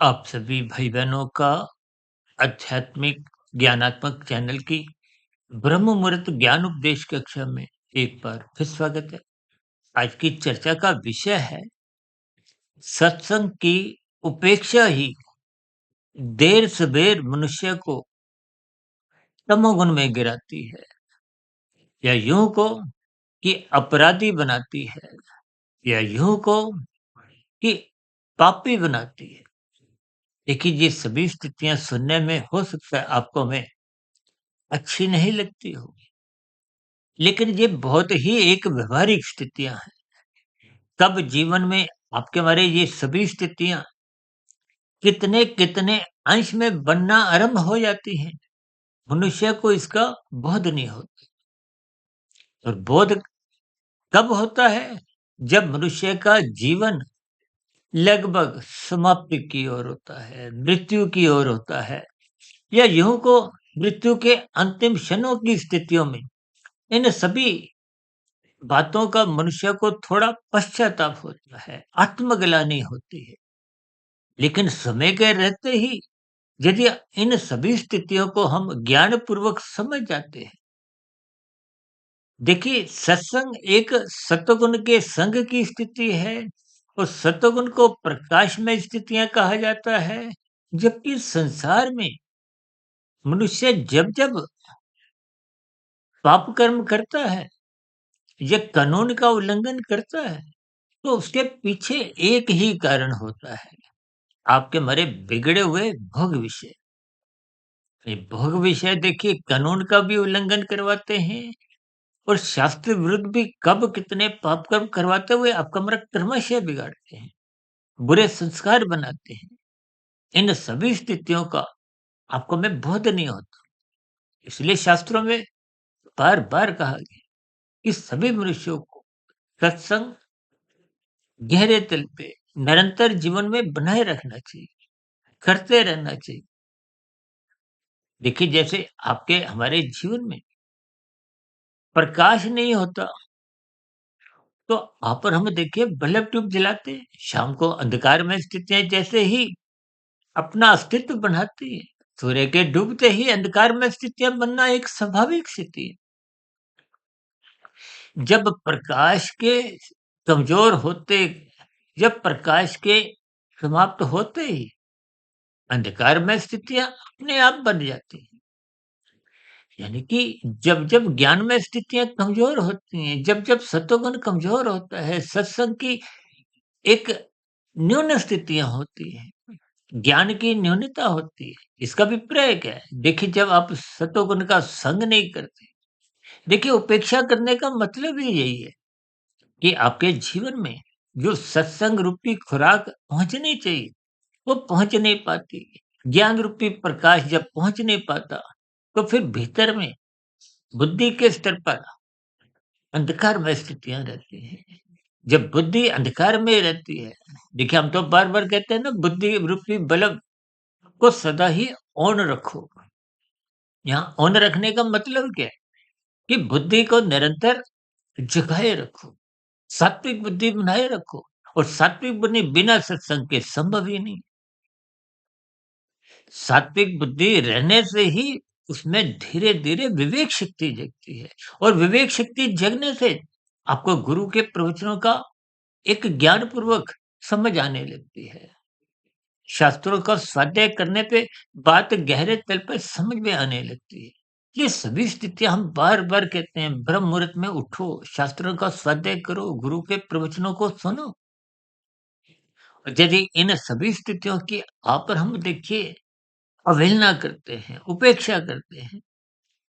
आप सभी भाई-बहनों का आध्यात्मिक ज्ञानात्मक चैनल की ब्रह्म मुहूर्त ज्ञान उपदेश कक्षा में एक बार फिर स्वागत है। आज की चर्चा का विषय है सत्संग की उपेक्षा ही देर सबेर मनुष्य को तमोगुण में गिराती है या यूं को कि अपराधी बनाती है या यूं को कि पापी बनाती है। देखिए ये सभी स्थितियां सुनने में हो सकता है आपको में अच्छी नहीं लगती हो, लेकिन ये बहुत ही एक व्यवहारिक स्थितियाँ हैं। कब जीवन में आपके हमारे ये सभी स्थितियाँ कितने-कितने अंश में बनना आरंभ हो जाती हैं, मनुष्य को इसका बोध नहीं होता। और बोध कब होता है? जब मनुष्य का जीवन लगभग समाप्ति की ओर होता है, मृत्यु की ओर होता है या यूँ को मृत्यु के अंतिम क्षणों की स्थितियों में इन सभी बातों का मनुष्य को थोड़ा पश्चाताप होता है, आत्मग्लानि होती है। लेकिन समय के रहते ही यदि इन सभी स्थितियों को हम ज्ञानपूर्वक समझ जाते हैं, देखिए सत्संग एक सत्वगुण के संग की स्थिति है और सत्वगुण को प्रकाश में स्थितियां कहा जाता है, जबकि संसार में मनुष्य जब-जब पाप कर्म करता है या कानून का उल्लंघन करता है, तो उसके पीछे एक ही कारण होता है, आपके हमारे बिगड़े हुए भोग विषय। ये भोग विषय देखिए कानून का भी उल्लंघन करवाते हैं और शास्त्र विरुद्ध भी कब कितने पाप कर्म करवाते हुए आपका हमारा क्रमशः बिगाड़ते हैं, बुरे संस्कार बनाते हैं। इन सभी स्थितियों का आपको में बोध नहीं होता। इसलिए शास्त्रों में बार-बार कहा गया कि सभी मनुष्यों को सत्संग गहरे तल पे निरंतर जीवन में बनाए रखना चाहिए, करते रहना चाहिए। देखिए जैसे आपके हमारे जीवन में प्रकाश नहीं होता, तो आप और हम देखिए बल्ब ट्यूब जलाते हैं, शाम को अंधकार में स्थितियाँ जैसे ही अपना अस्तित्व बनाती है, सूर्य के डूबते ही अंधकार में स्थितियाँ बनना एक स्वाभाविक स्थिति है। जब प्रकाश के कमज़ोर होते जब प्रकाश के समाप्त होते ही अंधकार में स्थितियाँ अपने आप बन जाती हैं। यानी कि जब-जब ज्ञान में स्थितियाँ कमज़ोर होती हैं, जब-जब सत्वगुण कमज़ोर होता है, सत्संग की एक न्यून स्थितियाँ होती हैं, ज्ञान की न्यूनता होती है। इसका अभिप्राय क्या है? देखिए जब आप सत्वगुण का संग नहीं करते, देखिए उपेक्षा करने का मतलब ही यही है कि आपके जीवन में जो सत्संग रूपी खुराक पहुँचनी चाहिए, वो पहुँच नहीं पाती। ज्ञान रूपी प्रकाश जब पहुँच नहीं पाता, तो फिर भीतर में बुद्धि के स्तर पर अंधकार में स्थितियाँ रहती हैं। जब बुद्धि अंधकार में रहती है, देखिए हम तो बार-बार कहते हैं ना बुद्धि रूपी बल्ब को सदा ही ऑन रखो। यहाँ ऑन रखने का मतलब क्या है? कि बुद्धि को निरंतर जगाए रखो, सात्विक बुद्धि बनाए रखो और सात्विक बुद्धि बिना सत्संग के संभव ही नहीं। सात्विक बुद्धि रहने से ही उसमें धीरे-धीरे विवेक शक्ति जगती है और विवेक शक्ति जगने से आपको गुरु के प्रवचनों का एक ज्ञानपूर्वक समझ आने लगती है। शास्त्रों का स्वाध्याय करने पे बात गहरे तल पर समझ में आने लगती है। ये सभी स्थितियाँ हम बार-बार कहते हैं ब्रह्म मुहूर्त में उठो, शास्त्रों का स्वाध्याय करो, गुरु के प्रवचनों को सुनो। और यदि इन सभी स्थितियों की आप और हम देखिए अवहेलना करते हैं, उपेक्षा करते हैं,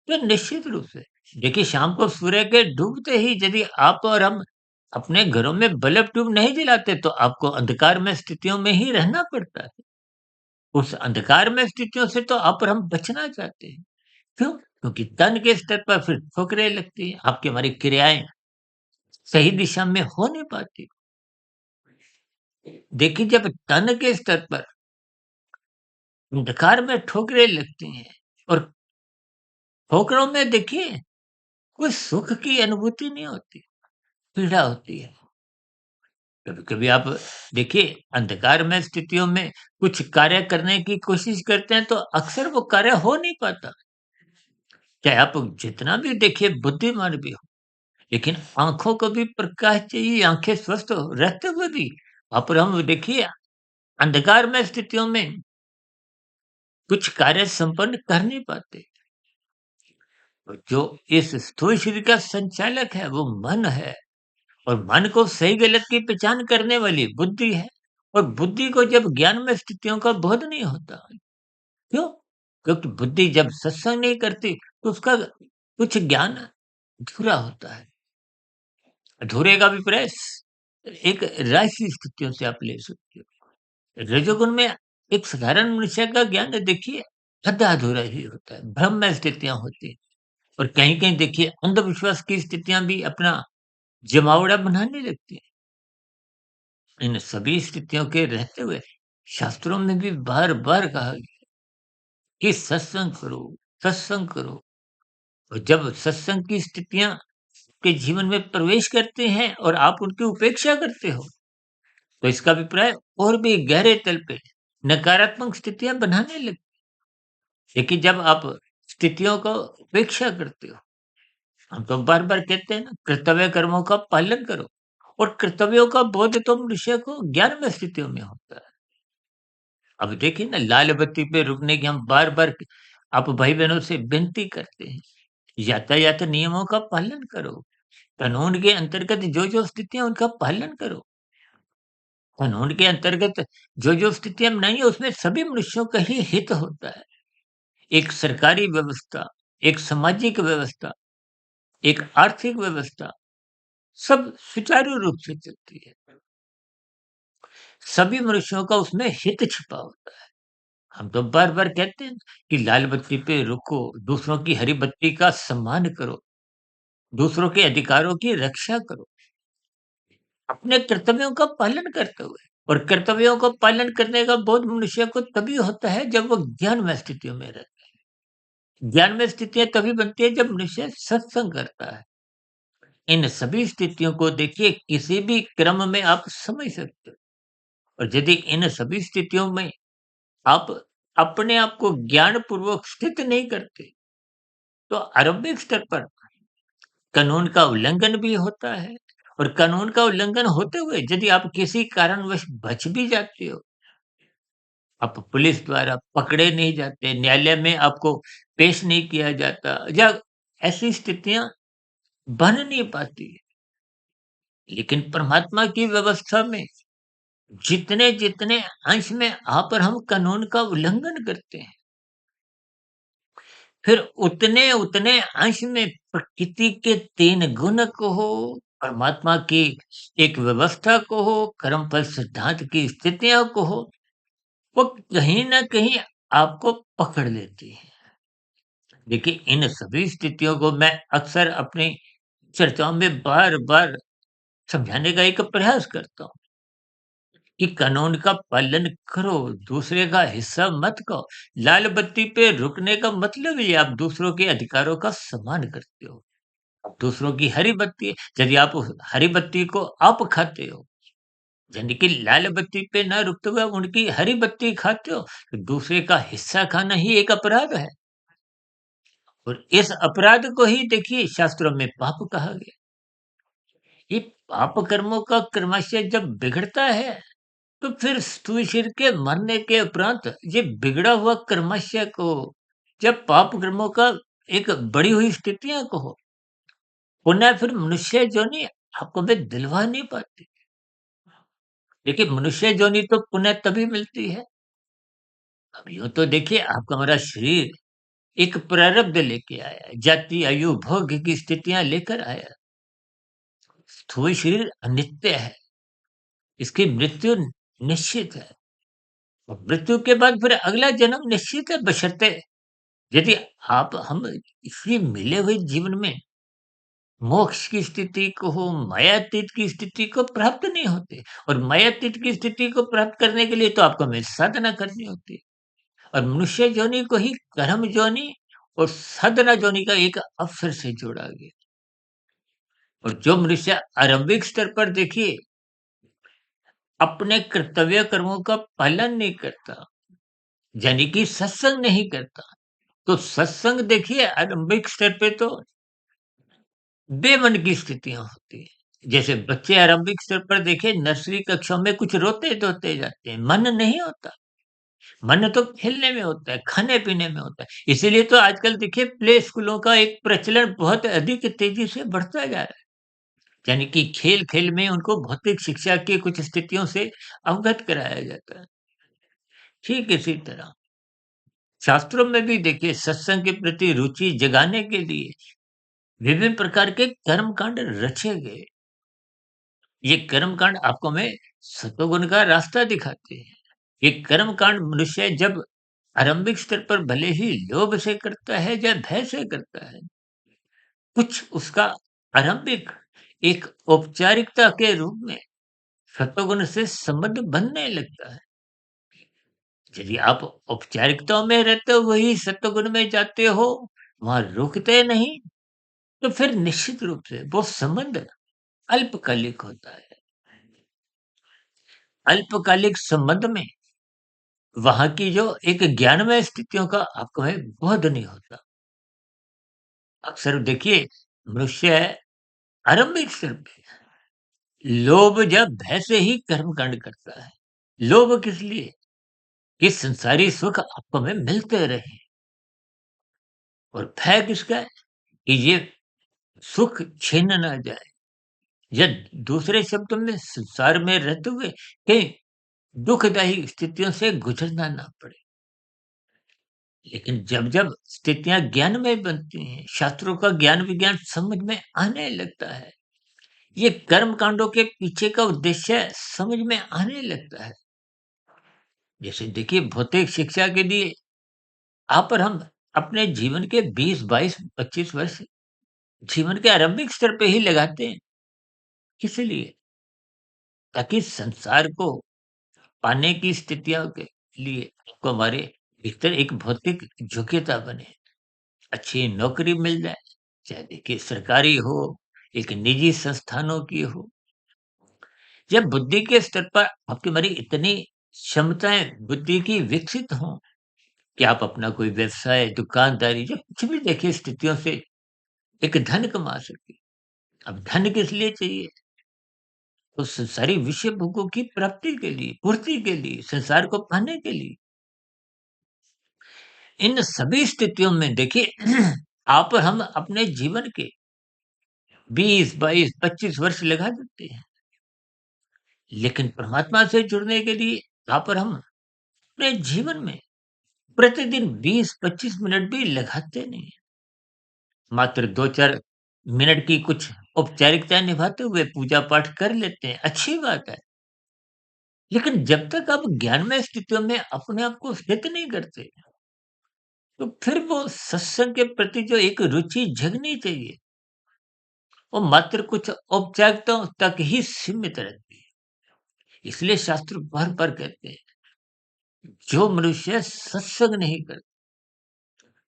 तो निश्चित रूप से देखिए शाम को सूर्य के डूबते ही यदि आप और हम अपने घरों में बल्ब ट्यूब नहीं जलाते तो आपको अंधकार में स्थितियों में ही रहना पड़ता है। उस अंधकार में स्थितियों से तो आप और हम बचना चाहते हैं। क्यों? क्योंकि तन के स्तर पर फिर ठोकरें लगती हैं, आपकी हमारी क्रियाएँ सही दिशा में हो नहीं पाती। देखिए जब तन के स्तर पर अंधकार में ठोकरें लगती हैं और ठोकरों में देखिए कोई सुख की अनुभूति नहीं होती, पीड़ा होती है। कभी-कभी आप देखिए अंधकारमय स्थितियों में कुछ कार्य करने की कोशिश करते हैं तो अक्सर वो कार्य हो नहीं पाता। चाहे आप जितना भी देखिए बुद्धिमान भी हो, लेकिन आँखों को भी प्रकाश चाहिए, आँखें स्वस्थ रहते हुए भी वहाँ पर हम देखिए अंधकारमय स्थितियों में कुछ कार्य संपन्न कर नहीं पाते। और जो इस स्थूल शरीर का संचालक है वो मन है और मन को सही गलत की पहचान करने वाली बुद्धि है। और बुद्धि को जब ज्ञान में स्थितियों का बोध नहीं होता, क्यों? क्योंकि बुद्धि जब सत्संग नहीं करती तो उसका कुछ ज्ञान अधूरा होता है। अधूरे का विपर्य एक राशि स्थितियों से आप ले सकते हो। रजोगुण में एक साधारण मनुष्य का ज्ञान देखिए आधा अधूरा ही होता है, भ्रम में स्थितियां होती हैं। और कहीं कहीं देखिए अंधविश्वास की स्थितियां भी अपना जमावड़ा बनाने लगती हैं। इन सभी स्थितियों के रहते हुए शास्त्रों में भी बार बार कहा गया कि सत्संग करो, सत्संग करो। और जब सत्संग की स्थितियां के जीवन में प्रवेश करते हैं और आप उनकी उपेक्षा करते हो तो इसका अभिप्राय और भी गहरे तल पे नकारात्मक स्थितियां बनाने लगती। लेकिन जब आप स्थितियों को उपेक्षा करते हो, हम तो बार बार कहते हैं ना, कर्तव्य कर्मों का पालन करो। और कर्तव्यों का बोध तो मनुष्य को ज्ञान में स्थितियों में होता है। अब देखिए ना, लाल बत्ती पे रुकने की हम बार बार आप भाई बहनों से विनती करते हैं। यातायात नियमों का पालन करो। कानून के अंतर्गत जो जो स्थितियां उनका पालन करो। कानून के अंतर्गत जो जो स्थितियां बनाई है उसमें सभी मनुष्यों का ही हित होता है। एक सरकारी व्यवस्था, एक सामाजिक व्यवस्था, एक आर्थिक व्यवस्था, सब सुचारू रूप से चलती है। सभी मनुष्यों का उसमें हित छिपा होता है। हम तो बार-बार कहते हैं कि लाल बत्ती पे रुको, दूसरों की हरी बत्ती का सम्मान करो, दूसरों के अधिकारों की रक्षा करो, अपने कर्तव्यों का पालन करते हुए। और कर्तव्यों का पालन करने का बोध मनुष्य को तभी होता है जब वो ज्ञान में स्थितियों में रहता है। ज्ञान में स्थितियाँ तभी बनती है जब मनुष्य सत्संग करता है। इन सभी स्थितियों को देखिए किसी भी क्रम में आप समझ सकते हो। और यदि इन सभी स्थितियों में आप अपने आप को ज्ञानपूर्वक स्थित नहीं करते, तो आरंभिक स्तर पर कानून का उल्लंघन भी होता है। और कानून का उल्लंघन होते हुए यदि आप किसी कारणवश बच भी जाते हो, आप पुलिस द्वारा पकड़े नहीं जाते, न्यायालय में आपको पेश नहीं किया जाता, या ऐसी स्थितियाँ बन नहीं पाती। लेकिन परमात्मा की व्यवस्था में जितने-जितने अंश में आप और हम कानून का उल्लंघन करते हैं, फिर उतने-उतने अंश में प्रकृति के 3 गुण कहो, परमात्मा की एक व्यवस्था कहो, कर्मफल सिद्धांत की स्थितियाँ कहो, वो कहीं न कहीं आपको पकड़ लेती हैं। देखिए, इन सभी स्थितियों को मैं अक्सर अपनी चर्चाओं में बार-बार समझाने का एक प्रयास करता हूँ कि कानून का पालन करो, दूसरे का हिस्सा मत खाओ। लाल बत्ती पे रुकने का मतलब ही आप दूसरों के अधिकारों का सम्मान करते हो। अब दूसरों की हरी बत्ती है, यदि आप उस हरी बत्ती को आप खाते हो, यानी कि लाल बत्ती पे ना रुकते हुए आप उनकी हरी बत्ती खाते हो, तो दूसरे का हिस्सा खाना ही एक अपराध है। और इस अपराध को ही देखिए शास्त्रों में पाप कहा गया। ये पाप कर्मों का क्रमशः जब बिगड़ता है तो फिर स्थूल शरीर के मरने के उपरांत ये बिगड़ा हुआ क्रमशः को, जब पाप कर्मों का एक बढ़ी हुई स्थितियां को हो, पुनः फिर मनुष्य जोनि आपको में दिलवा नहीं पाती। देखिए मनुष्य जोनि तो पुनः तभी मिलती है। अब यूं तो देखिए आपका हमारा शरीर एक प्रारब्ध लेके आया है, जाति आयु भोग की स्थितियां लेकर आया है। स्थूल शरीर अनित्य है, इसकी मृत्यु निश्चित है। और मृत्यु के बाद फिर अगला जन्म निश्चित है, बशर्ते यदि आप हम इसी मिले हुए जीवन में मोक्ष की स्थिति को हो, मायातीत की स्थिति को प्राप्त नहीं होते। और मायातीत की स्थिति को प्राप्त करने के लिए तो आपको हमें साधना करनी होती है। और मनुष्य जोनि को ही कर्म जोनि और साधना जोनि का एक अवसर से जोड़ा गया। और जो मनुष्य आरंभिक स्तर पर देखिए अपने कर्तव्य कर्मों का पालन नहीं करता, यानी कि सत्संग नहीं करता, तो सत्संग देखिए आरंभिक स्तर पे तो बेमन की स्थितियाँ होती हैं। जैसे बच्चे आरंभिक स्तर पर देखिए नर्सरी कक्षा में कुछ रोते-धोते जाते हैं, मन नहीं होता। मन तो खेलने में होता है, खाने-पीने में होता है। इसीलिए तो आजकल देखिए प्ले स्कूलों का एक प्रचलन बहुत अधिक तेज़ी से बढ़ता जा रहा है। यानी कि खेल-खेल में उनको भौतिक शिक्षा की कुछ स्थितियों से अवगत कराया जाता है। ठीक इसी तरह शास्त्रों में भी देखिए सत्संग के प्रति रुचि जगाने के लिए विभिन्न प्रकार के कर्मकांड रचे गए। ये कर्मकांड आपको हमें सतोगुण का रास्ता दिखाते हैं। ये कर्मकांड मनुष्य जब आरंभिक स्तर पर भले ही लोभ से करता है या भय से करता है, कुछ उसका आरंभिक एक औपचारिकता के रूप में सतोगुण से संबंध बनने लगता है। यदि आप औपचारिकताओं में रहते हुए ही सतोगुण में जाते हो, वहाँ रुकते नहीं, तो फिर निश्चित रूप से वो संबंध अल्पकालिक होता है। अल्पकालिक संबंध में वहाँ की जो एक ज्ञानमय स्थितियों का आपको में बोध नहीं होता। अक्सर देखिए मनुष्य आरंभिक स्तर पे लोभ या भय से ही कर्मकांड करता है। लोभ किस लिए? कि संसारी सुख आपको में मिलते रहे और भय किसका है? कि ये सुख छीन ना जाए या दूसरे शब्दों में संसार में रहते हुए कहीं दुखदायी स्थितियों से गुजरना ना पड़े। लेकिन जब-जब स्थितियाँ ज्ञानमय बनती हैं, शास्त्रों का ज्ञान विज्ञान समझ में आने लगता है, ये कर्म कांडों के पीछे का उद्देश्य समझ में आने लगता है। जैसे देखिए भौतिक शिक्षा के लिए आप और हम अपने जीवन के 20, 22, 25 वर्ष जीवन के आरंभिक स्तर पे ही लगाते हैं। किस लिए? ताकि संसार को पाने की स्थितियों के लिए आपको हमारे भीतर एक भौतिक योग्यता बने। अच्छी नौकरी मिल जाए, चाहे देखिए सरकारी हो, एक निजी संस्थानों की हो, जब बुद्धि के स्तर पर आपकी हमारी इतनी क्षमताएँ बुद्धि की विकसित हों, कि आप अपना कोई व्यवसाय, दुकानदारी या कुछ भी देखिए स्थितियों से एक धन कमा सकें। अब धन किस लिए चाहिए? तो संसारी विषय भोगों की प्राप्ति के लिए, पूर्ति के लिए, संसार को पाने के लिए। इन सभी स्थितियों में देखिए आप और हम अपने जीवन के 20, 22, 25 वर्ष लगा देते हैं। लेकिन परमात्मा से जुड़ने के लिए आप और हम अपने जीवन में प्रतिदिन 20-25 मिनट भी लगाते नहीं हैं। मात्र 2-4 मिनट की कुछ औपचारिकताएँ निभाते हुए पूजा पाठ कर लेते हैं, अच्छी बात है। लेकिन जब तक आप ज्ञानमय स्थितियों में अपने आप को स्थित नहीं करते, तो फिर वो सत्संग के प्रति जो एक रुचि जगनी चाहिए, वो मात्र कुछ औपचारिकताओं तक ही सीमित रहती है। इसलिए शास्त्र बार-बार कहते हैं, जो मनुष्य सत्संग नहीं करता,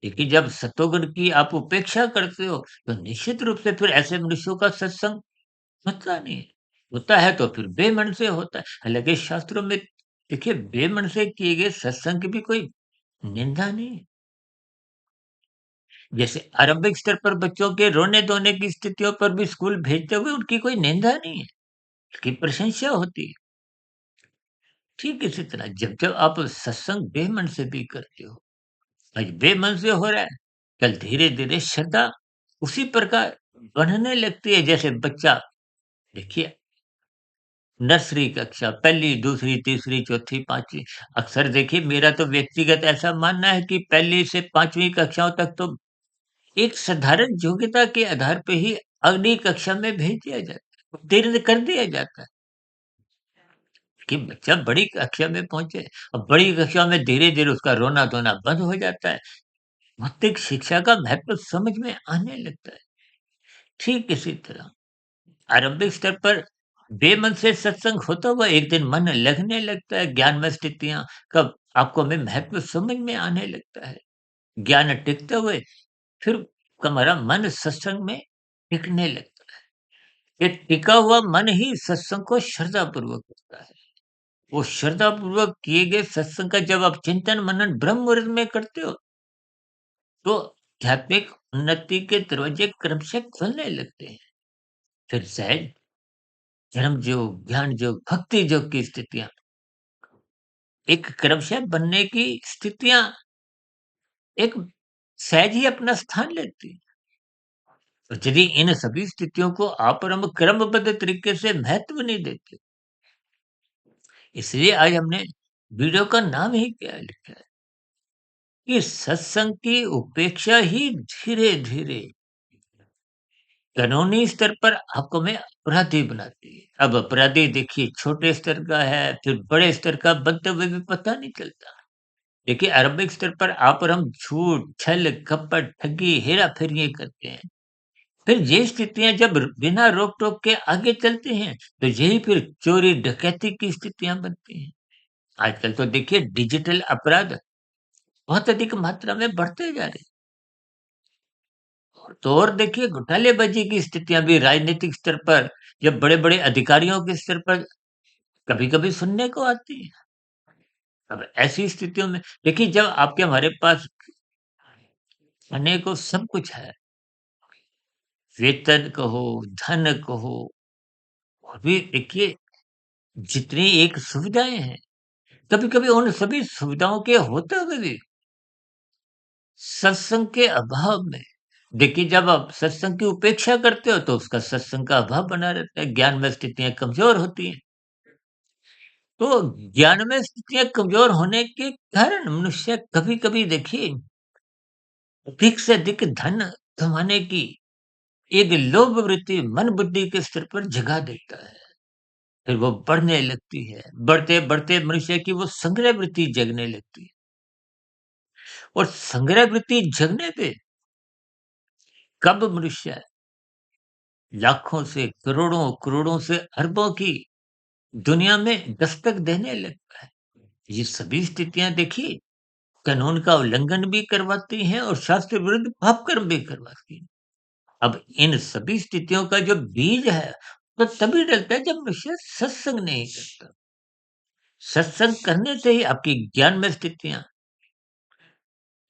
देखिए जब सतोगुण की आप उपेक्षा करते हो, तो निश्चित रूप से फिर ऐसे मनुष्यों का सत्संग होता नहीं है। होता है तो फिर बेमन से होता है। हालाँकि शास्त्रों में देखिए बेमन से किए गए सत्संग की भी कोई निंदा नहीं है। जैसे आरंभिक स्तर पर बच्चों के रोने-धोने की स्थितियों पर भी स्कूल भेजते हुए उनकी कोई निंदा नहीं है, उसकी प्रशंसा होती है। ठीक इसी तरह जब-जब आप सत्संग बेमन से भी करते हो, आज बेमन से हो रहा है, कल धीरे-धीरे श्रद्धा उसी प्रकार बढ़ने लगती है जैसे बच्चा देखिए नर्सरी कक्षा पहली, दूसरी, तीसरी, चौथी, 5वीं अक्सर देखिए मेरा तो व्यक्तिगत ऐसा मानना है कि पहली से 5वीं कक्षाओं तक तो एक साधारण योग्यता के आधार पे ही अगली कक्षा में भेज दिया जाता है, उत्तीर्ण कर दिया जाता है कि बच्चा बड़ी कक्षा में पहुँचे और बड़ी कक्षा में धीरे-धीरे उसका रोना-धोना बंद हो जाता है। भौतिक शिक्षा का महत्व समझ में आने लगता है। ठीक इसी तरह आरंभिक स्तर पर बेमन से सत्संग होता हुआ एक दिन मन लगने लगता है, ज्ञान में स्थितियाँ कब आपको हमें महत्व समझ में आने लगता है। ज्ञान टिकते हुए फिर हमारा मन सत्संग में टिकने लगता है। ये टिका हुआ मन ही सत्संग को श्रद्धापूर्वक करता है। वो श्रद्धापूर्वक किए गए सत्संग का जब आप चिंतन मनन ब्रह्म मुहूर्त में करते हो, तो आध्यात्मिक उन्नति के दरवाजे क्रमशः खुलने लगते हैं। फिर सहज धर्म योग, ज्ञान योग, भक्ति योग की स्थितियाँ, एक क्रमशः बनने की स्थितियाँ एक सहज ही अपना स्थान लेती हैं। और यदि इन सभी स्थितियों को आप और हम क्रमबद्ध तरीके से महत्व नहीं देते, इसलिए आज हमने वीडियो का नाम ही क्या लिखा है कि सत्संग की उपेक्षा ही धीरे-धीरे कानूनी स्तर पर आपको में अपराधी बनाती है। अब अपराधी देखिए छोटे स्तर का है, फिर बड़े स्तर का बनते हुए भी पता नहीं चलता। देखिए आरंभिक स्तर पर आप और हम झूठ, छल, कपट, ठगी, हेरा-फेरी करते हैं। फिर ये स्थितियाँ जब बिना रोक-टोक के आगे चलती हैं, तो यही फिर चोरी, डकैती की स्थितियाँ बनती हैं। आजकल तो देखिए डिजिटल अपराध बहुत अधिक मात्रा में बढ़ते जा रहे हैं। तो और देखिए घोटालेबाज़ी की स्थितियाँ भी राजनीतिक स्तर पर या बड़े-बड़े अधिकारियों के स्तर पर कभी-कभी सुनने को आती है। अब ऐसी स्थितियों में देखिए जब आपके हमारे पास अनेकों सब कुछ है, वेतन कहो, धन कहो और भी देखिए जितनी एक सुविधाएँ हैं, कभी-कभी उन सभी सुविधाओं के होते हुए भी सत्संग के अभाव में देखिए जब आप सत्संग की उपेक्षा करते हो तो उसका सत्संग का अभाव बना रहता है, ज्ञान में स्थितियाँ कमज़ोर होती हैं। तो ज्ञान में स्थितियाँ कमज़ोर होने के कारण मनुष्य कभी-कभी देखिए अधिक से अधिक धन कमाने की एक लोभ वृत्ति मन बुद्धि के स्तर पर जगा देता है। फिर वो बढ़ने लगती है। बढ़ते-बढ़ते मनुष्य की वो संग्रह वृत्ति जगने लगती है और संग्रह वृत्ति जगने पे कब मनुष्य लाखों से करोड़ों, करोड़ों से अरबों की दुनिया में दस्तक देने लगता है। ये सभी स्थितियाँ देखिए कानून का उल्लंघन भी करवाती हैं और शास्त्र विरुद्ध पाप कर्म भी करवाती हैं। अब इन सभी स्थितियों का जो बीज है, तो तभी डलता है जब मनुष्य सत्संग नहीं करता। सत्संग करने से ही आपकी ज्ञान में स्थितियाँ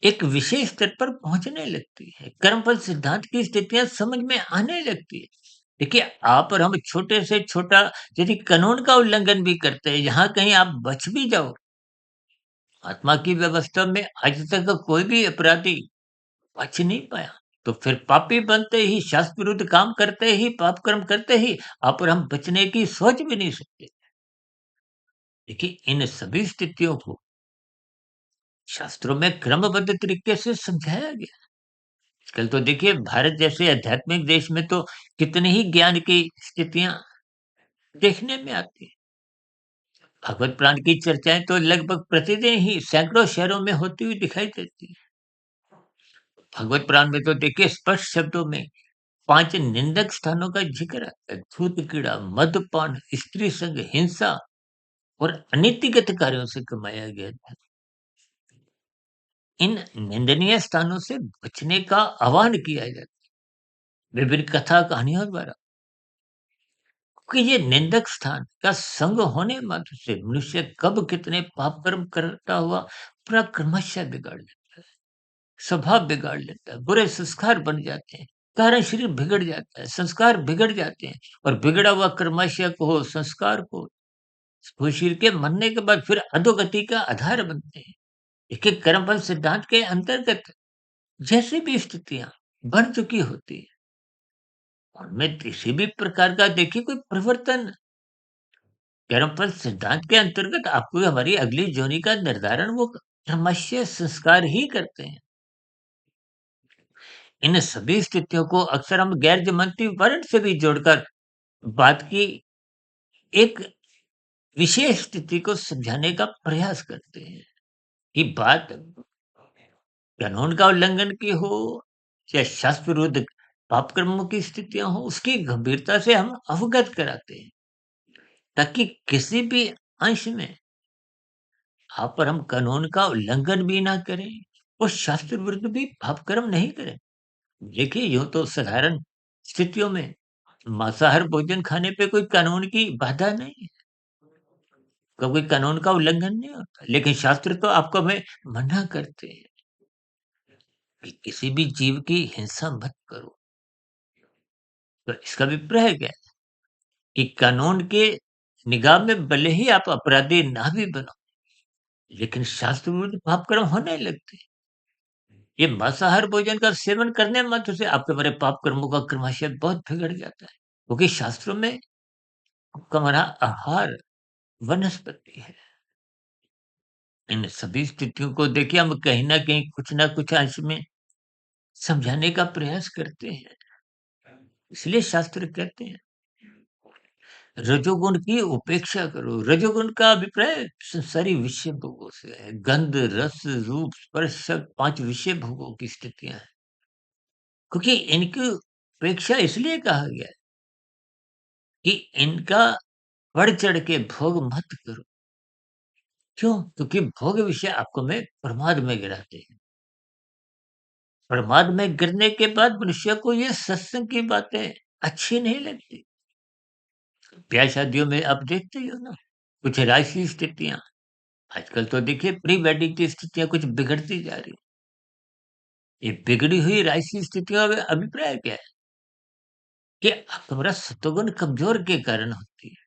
एक विशेष स्तर पर पहुँचने लगती है। कर्मफल सिद्धांत की स्थितियाँ समझ में आने लगती है। देखिए, आप और हम छोटे से छोटा यदि कानून का उल्लंघन भी करते हैं, यहाँ कहीं आप बच भी जाओ, आत्मा की व्यवस्था में आज तक कोई भी अपराधी बच नहीं पाया। तो फिर पापी बनते ही, शास्त्र विरुद्ध काम करते ही, पाप कर्म करते ही आप और हम बचने की सोच भी नहीं सकते। देखिए, इन सभी स्थितियों को शास्त्रों में क्रमबद्ध तरीके से समझाया गया। आजकल तो देखिए भारत जैसे आध्यात्मिक देश में तो कितनी ही ज्ञान की स्थितियाँ देखने में आती हैं। भगवत प्राण की चर्चाएँ तो लगभग प्रतिदिन ही सैकड़ों शहरों में होती हुई दिखाई देती हैं। भगवत प्राण में तो देखिए स्पष्ट शब्दों में 5 निंदक स्थानों का ज़िक्र आता है। धूर्त कीड़ा, मद्यपान, स्त्री संग, हिंसा और अनीतिगत कार्यों से कमाया गया धन। इन निंदनीय स्थानों से बचने का आह्वान किया जाता है विभिन्न कथा कहानियों द्वारा। कि ये निंदक स्थान का संग होने मात्र से मनुष्य कब कितने पाप कर्म करता हुआ पूरा क्रमशः बिगाड़ लेता है, स्वभाव बिगाड़ लेता है, बुरे संस्कार बन जाते हैं, कारण शरीर बिगड़ जाता है, संस्कार बिगड़ जाते हैं और बिगड़ा हुआ कर्मशय को संस्कार को वो शरीर के मरने के बाद फिर अधोगति का आधार बनते हैं। देखिए कर्मफल सिद्धांत के अंतर्गत जैसी भी स्थितियां बन चुकी होती है उनमें किसी भी प्रकार का देखिए कोई परिवर्तन कर्मफल सिद्धांत के अंतर्गत आपको हमारी अगली जोनी का निर्धारण वो क्रमशः संस्कार ही करते हैं। इन सभी स्थितियों को अक्सर हम गैर जमानती वर्ण से भी जोड़कर बात की एक विशेष स्थिति को समझाने का प्रयास करते हैं कि बात कानून का उल्लंघन की हो या शास्त्र विरुद्ध पाप कर्मों की स्थितियां हो उसकी गंभीरता से हम अवगत कराते हैं ताकि किसी भी अंश में आप पर हम कानून का उल्लंघन भी ना करें और शास्त्र विरुद्ध भी पाप कर्म नहीं करें। देखिए यूं तो साधारण स्थितियों में मांसाहार भोजन खाने पे कोई कानून की बाधा नहीं है का कोई कानून का उल्लंघन नहीं होता। लेकिन शास्त्र तो आपको हमें मना करते हैं कि किसी भी जीव की हिंसा मत करो। तो इसका अभिप्राय क्या है कि कानून के निगाह में भले ही आप अपराधी ना भी बनो, लेकिन शास्त्र विरुद्ध पाप कर्म होने लगते हैं। ये मांसाहार भोजन का सेवन करने मात्र से आपके हमारे पाप कर्मों का क्रमशः बहुत बिगड़ जाता है। क्योंकि शास्त्रों में आपका हमारा आहार वनस्पति है। इन सभी स्थितियों को देखिए हम कहीं न कहीं कुछ न कुछ अंश में समझाने का प्रयास करते हैं। इसलिए शास्त्र कहते हैं, रजोगुण की उपेक्षा करो। रजोगुण का अभिप्राय संसारी विषय भोगों से है। गंध, रस, रूप, स्पर्श सब 5 विषय भोगों की स्थितियाँ हैं। क्योंकि इनकी उपेक्षा इसलिए कहा गया है कि इनका बढ़-चढ़ के भोग मत करो। क्यों? क्योंकि भोग विषय आपको में प्रमाद में गिराते हैं। प्रमाद में गिरने के बाद मनुष्य को ये सत्संग की बातें अच्छी नहीं लगती। ब्याह-शादियों में आप देखते ही हो ना, कुछ राशि स्थितियाँ आजकल तो देखिए प्री वेडिंग की स्थितियाँ कुछ बिगड़ती जा रही हैं। ये बिगड़ी हुई राशि स्थितियों का अभिप्राय क्या है? कि तुम्हारा सत्वगुण कमज़ोर के कारण होती है।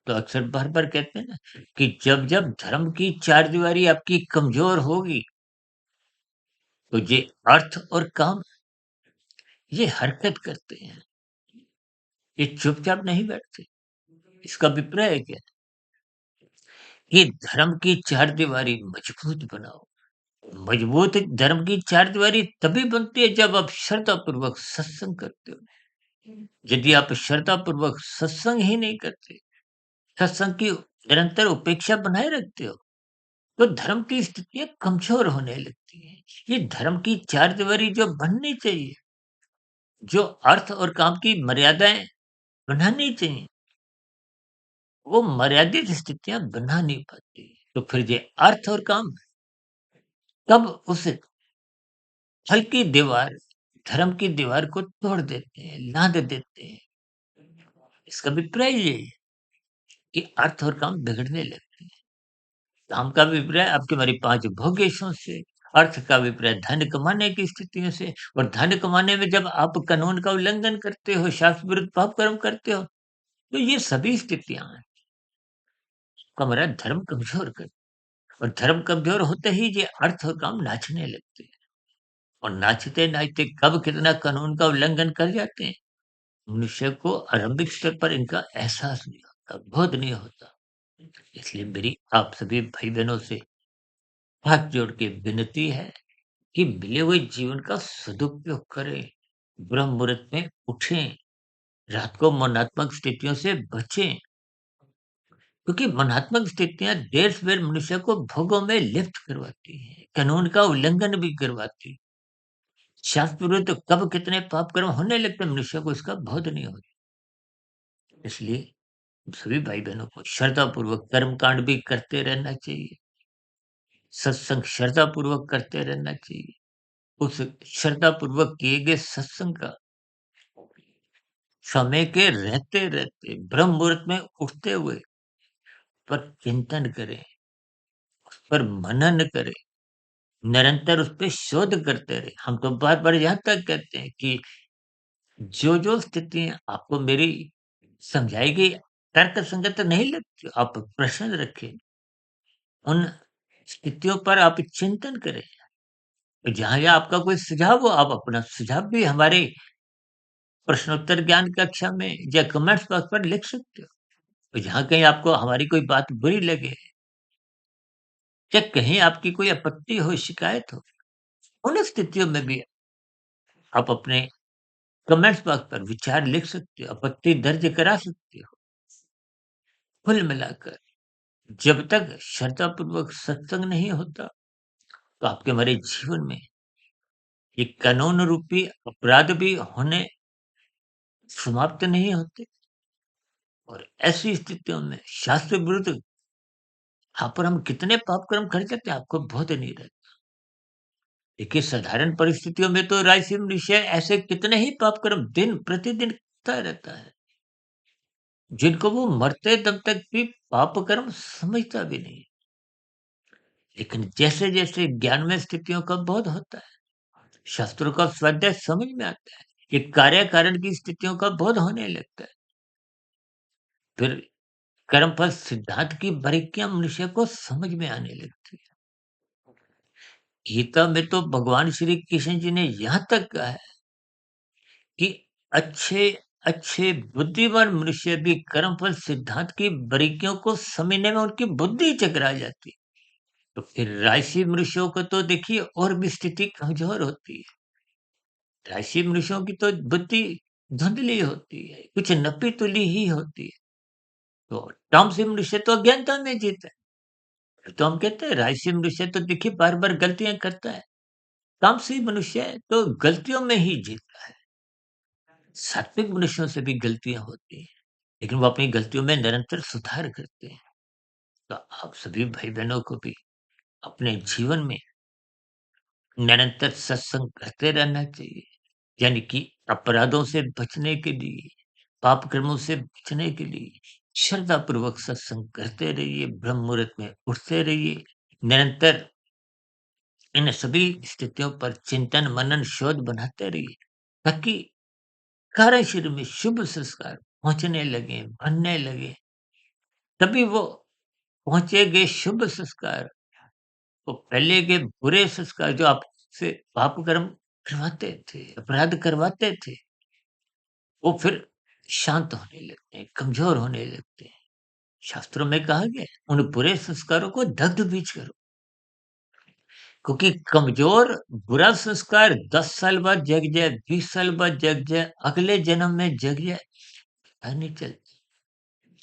तो अक्सर बार-बार कहते हैं ना कि जब-जब धर्म की चारदीवारी आपकी कमज़ोर होगी, तो ये अर्थ और काम ये हरकत करते हैं। ये चुपचाप नहीं बैठते। इसका अभिप्राय क्या है? कि धर्म की चारदीवारी मजबूत बनाओ। मजबूत धर्म की चारदीवारी तभी बनती है जब आप श्रद्धापूर्वक सत्संग करते हो। यदि आप श्रद्धापूर्वक सत्संग ही नहीं करते, सत्संग की निरंतर उपेक्षा बनाए रखते हो, तो धर्म की स्थितियाँ कमज़ोर होने लगती हैं। ये धर्म की चारदीवारी जो बननी चाहिए, जो अर्थ और काम की मर्यादाएँ बनानी चाहिए, वो मर्यादित स्थितियाँ बना नहीं पाती। तो फिर ये अर्थ और काम कब उस छल की दीवार, धर्म की दीवार को तोड़ देते हैं, लाँघ देते हैं। इसका अभिप्राय ये है कि अर्थ और काम बिगड़ने लगते हैं। काम का अभिप्राय आपकी हमारी 5 भोगेशों से, अर्थ का अभिप्राय धन कमाने की स्थितियों से और धन कमाने में जब आप कानून का उल्लंघन करते हो, शास्त्र विरुद्ध पाप कर्म करते हो, तो ये सभी स्थितियाँ हैं, हमारा धर्म कमज़ोर कर और धर्म कमज़ोर होते ही ये अर्थ और काम नाचने लगते हैं और नाचते-नाचते कब कितना कानून का उल्लंघन कर जाते हैं, मनुष्य को आरंभिक स्तर पर इनका एहसास नहीं होता, बोध नहीं होता। इसलिए मेरी आप सभी भाई-बहनों से हाथ जोड़ के विनती है कि मिले हुए जीवन का सदुपयोग करें, ब्रह्म मुहूर्त में उठें, रात को मनात्मक स्थितियों से बचें, क्योंकि मनात्मक स्थितियाँ देर-सवेर मनुष्य को भोगों में लिप्त करवाती हैं, कानून का उल्लंघन भी करवाती हैं। शास्त्र विरुद्ध कब कितने पाप कर्म होने लगते हैं, मनुष्य को इसका बोध नहीं होता। इसलिए सभी भाई-बहनों को श्रद्धापूर्वक कर्मकांड भी करते रहना चाहिए, सत्संग श्रद्धापूर्वक करते रहना चाहिए। उस श्रद्धापूर्वक किए गए सत्संग का समय के रहते-रहते ब्रह्म मुहूर्त में उठते हुए पर चिंतन करें, उस पर मनन करें, निरंतर उस पे शोध करते रहें। हम तो बार-बार यहाँ तक कहते हैं कि जो-जो स्थितियाँ आपको मेरी समझाई गई तर्क संगत नहीं लगती, आप प्रश्न रखें, उन स्थितियों पर आप चिंतन करें। जहाँ-जहाँ आपका कोई सुझाव हो, आप अपना सुझाव भी हमारे प्रश्नोत्तर ज्ञान कक्षा में या कमेंट्स बॉक्स पर लिख सकते हो। और जहाँ कहीं आपको हमारी कोई बात बुरी लगे या कहीं आपकी कोई आपत्ति हो, शिकायत हो, उन स्थितियों में भी आप अपने कमेंट्स बॉक्स पर विचार लिख सकते हो, आपत्ति दर्ज करा सकते हो। कुल मिलाकर जब तक श्रद्धापूर्वक सत्संग नहीं होता, तो आपके हमारे जीवन में ये कानून रूपी अपराध भी होने समाप्त नहीं होते और ऐसी स्थितियों में शास्त्र विरुद्ध यहाँ पर हम कितने पाप कर्म कर जाते हैं, आपको बोध नहीं रहता। देखिए साधारण परिस्थितियों में तो रायसीन मनुष्य ऐसे कितने ही पाप कर्म दिन प्रतिदिन करता रहता है। जिनको वो मरते दम तक भी पाप कर्म समझता भी नहीं। लेकिन जैसे-जैसे ज्ञानमय स्थितियों का बोध होता है, शास्त्रों का स्वाध्याय समझ में आता है, कि कार्य कारण की स्थितियों का बोध होने लगता है, फिर कर्मफल सिद्धांत की बारीकियां मनुष्य को समझ में आने लगती है। गीता में तो भगवान श्री कृष्ण जी ने यहाँ तक कहा है कि अच्छे अच्छे बुद्धिमान मनुष्य भी कर्मफल सिद्धांत की बारीकियों को समझने में उनकी बुद्धि चकरा जाती है। तो फिर राशि मनुष्यों को तो देखिए और भी स्थिति कमजोर होती है। राशि मनुष्यों की तो बुद्धि धुंधली होती है, कुछ नपी तुली ही होती है। तो तामसी मनुष्य तो अज्ञानता में जीता है। तो हम कहते हैं राशि मनुष्य तो देखिए बार-बार गलतियाँ करता है। तामसी मनुष्य तो गलतियों में ही जीता है। सात्विक मनुष्यों से भी गलतियाँ होती हैं, लेकिन वो अपनी गलतियों में निरंतर सुधार करते हैं। तो आप सभी भाई-बहनों को भी अपने जीवन में निरंतर सत्संग करते रहना चाहिए। यानी कि अपराधों से बचने के लिए, पाप कर्मों से बचने के लिए श्रद्धापूर्वक सत्संग करते रहिए, ब्रह्म मुहूर्त में उठते रहिए, निरंतर इन सभी स्थितियों पर चिंतन, मनन, शोध बनाते रहिए, ताकि कार्य शरीर में शुभ संस्कार पहुँचने लगे, बनने लगे। तभी वो पहुँचेंगे शुभ संस्कार, वो पहले के बुरे संस्कार जो आपसे पाप कर्म करवाते थे, अपराध करवाते थे, वो फिर शांत होने लगते हैं, कमज़ोर होने लगते हैं। शास्त्रों में कहा गया है, उन बुरे संस्कारों को दग्ध-बीज करो, क्योंकि कमज़ोर बुरा संस्कार 10 साल बाद जग जाए, 20 साल बाद जग जाए, अगले जन्म में जग जाए, पता नहीं चलता।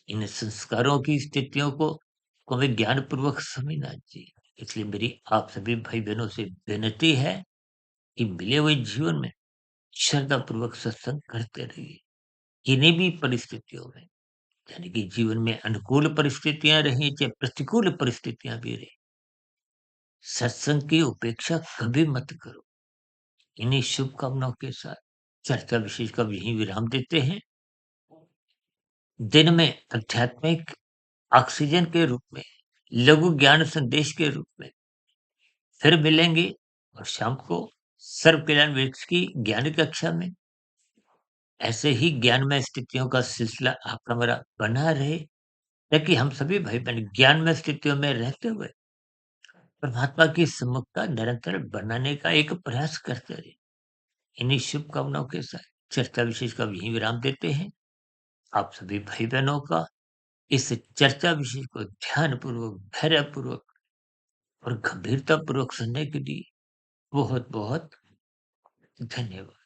इन संस्कारों की स्थितियों को हमें ज्ञानपूर्वक समझना चाहिए। इसलिए मेरी आप सभी भाई-बहनों से विनती है कि मिले हुए जीवन में श्रद्धापूर्वक सत्संग करते रहिए, किन्हीं भी परिस्थितियों में। यानी कि जीवन में अनुकूल परिस्थितियाँ रहें, चाहे प्रतिकूल परिस्थितियाँ भी रहें, सत्संग की उपेक्षा कभी मत करो। इन्हीं शुभकामनाओं के साथ चर्चा विशेष का यहीं विराम देते हैं। दिन में आध्यात्मिक ऑक्सीजन के रूप में, लघु ज्ञान संदेश के रूप में फिर मिलेंगे और शाम को सर्व कल्याण वृक्ष की ज्ञान कक्षा में ऐसे ही ज्ञानमय स्थितियों का सिलसिला आपका मेरा बना रहे, ताकि हम सभी भाई-बहन ज्ञानमय स्थितियों में रहते हुए परमात्मा की सम्मुखता निरंतर बनाने का एक प्रयास करते रहे। इन्हीं शुभकामनाओं के साथ चर्चा विशेष का यहीं विराम देते हैं। आप सभी भाई-बहनों का इस चर्चा विशेष को ध्यानपूर्वक, धैर्यपूर्वक और गंभीरतापूर्वक सुनने के लिए बहुत-बहुत धन्यवाद।